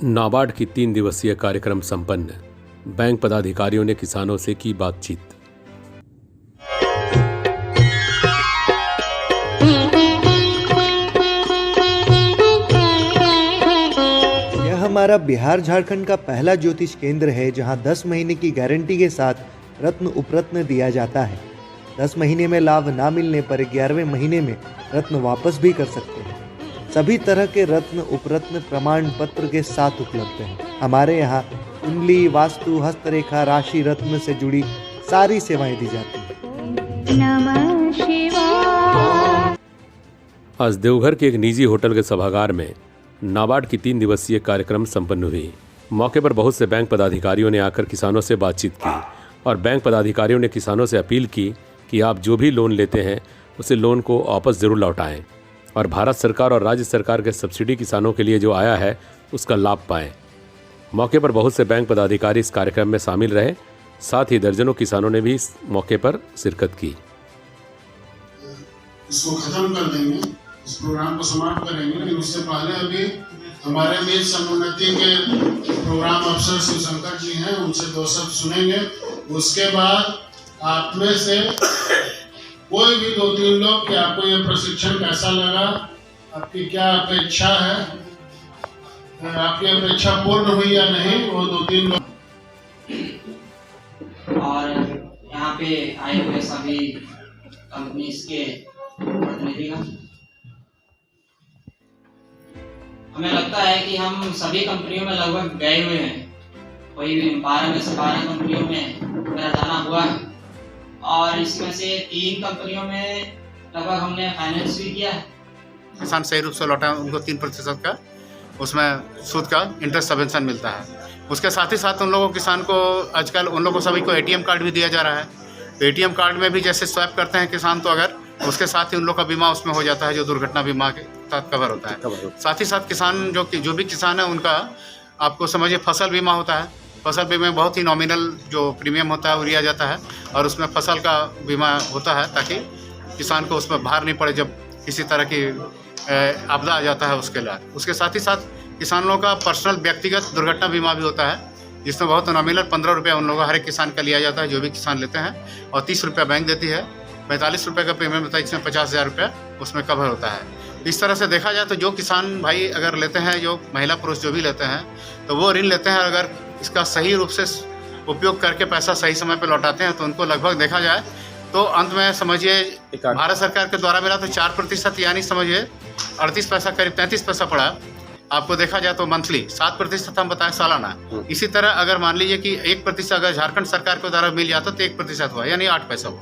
नाबार्ड की 3 दिवसीय कार्यक्रम संपन्न। बैंक पदाधिकारियों ने किसानों से की बातचीत। यह हमारा बिहार झारखंड का पहला ज्योतिष केंद्र है जहां 10 महीने की गारंटी के साथ रत्न उपरत्न दिया जाता है। 10 महीने में लाभ ना मिलने पर 11वें महीने में रत्न वापस भी कर सकते हैं। सभी तरह के रत्न उपरत्न प्रमाण पत्र के साथ उपलब्ध हैं। हमारे यहाँ कुंडली, वास्तु, हस्तरेखा, राशि रत्न से जुड़ी सारी सेवाएं दी जाती हैं। नमः शिवाय। आज देवघर के एक निजी होटल के सभागार में नाबार्ड की 3 दिवसीय कार्यक्रम संपन्न हुई। मौके पर बहुत से बैंक पदाधिकारियों ने आकर किसानों से बातचीत की और बैंक पदाधिकारियों ने किसानों से अपील की कि आप जो भी लोन लेते हैं उसे लोन को वापस जरूर लौटाएं और भारत सरकार और राज्य सरकार के सब्सिडी किसानों के लिए जो आया है उसका लाभ पाएं। मौके पर बहुत से बैंक पदाधिकारी इस कार्यक्रम में शामिल रहे, साथ ही दर्जनों किसानों ने भी इस मौके पर शिरकत की। इसको खत्म कर देंगे, इस प्रोग्राम को समाप्त करेंगे, लेकिन उससे पहले अभी हमारे बीच समुन्नति के प्रोग्राम अफसर शिवशंकर जी हैं, उनसे 2 शब्द सुनेंगे। उसके बाद आप में से कोई भी 2-3 लोग कि आपको ये प्रशिक्षण कैसा लगा, आपकी क्या अपेक्षा है, आपकी अपेक्षा पूर्ण हुई या नहीं, वो 2-3 लोग। और यहाँ पे आए हुए सभी कंपनीज के प्रतिनिधिगण, हमें लगता है कि हम सभी कंपनियों में लगभग गए हुए हैं। कोई भी 12 में से 12 कंपनियों में मेरा जाना हुआ है और इसमें से 3 कंपनियों में लगभग हमने फाइनेंस भी किया है। किसान सही रूप से लौटा, उनको 3% का उसमें सूद का इंटरेस्ट सबवेंशन मिलता है। उसके साथ ही साथ उन लोगों किसान को आजकल उन लोगों सभी को ATM कार्ड भी दिया जा रहा है। ATM कार्ड में भी जैसे स्वैप करते हैं किसान, तो अगर उसके साथ ही उन लोग का बीमा उसमें हो जाता है, जो दुर्घटना बीमा के तहत कवर होता है। साथ ही साथ किसान जो भी किसान है उनका आपको समझिए फसल बीमा होता है। फसल बीमा में बहुत ही नॉमिनल जो प्रीमियम होता है वो लिया जाता है और उसमें फसल का बीमा होता है ताकि किसान को उसमें भार नहीं पड़े जब किसी तरह की आपदा आ जाता है उसके लिए। उसके साथ ही साथ किसानों का पर्सनल व्यक्तिगत दुर्घटना बीमा भी होता है, जिसमें बहुत नॉमिनल 15 रुपये उन लोगों हर एक किसान का लिया जाता है जो भी किसान लेते हैं, और 30 रुपये बैंक देती है। 45 रुपये का प्रीमियम होता है, इसमें 50,000 रुपये उसमें कवर होता है। इस तरह से देखा जाए तो जो किसान भाई अगर लेते हैं, जो महिला पुरुष जो भी लेते हैं, तो वो ऋण लेते हैं, अगर इसका सही रूप से उपयोग करके पैसा सही समय पर लौटाते हैं तो उनको लगभग देखा जाए तो अंत में समझिए भारत सरकार के द्वारा मिला तो 4%, यानी समझिए 38 पैसा करीब 33 पैसा पड़ा। आपको देखा जाए तो मंथली 7% हम बताएं सालाना। इसी तरह अगर मान लीजिए कि 1% अगर झारखंड सरकार के द्वारा मिल जाता तो 1% हुआ, यानी 8 पैसा हुआ।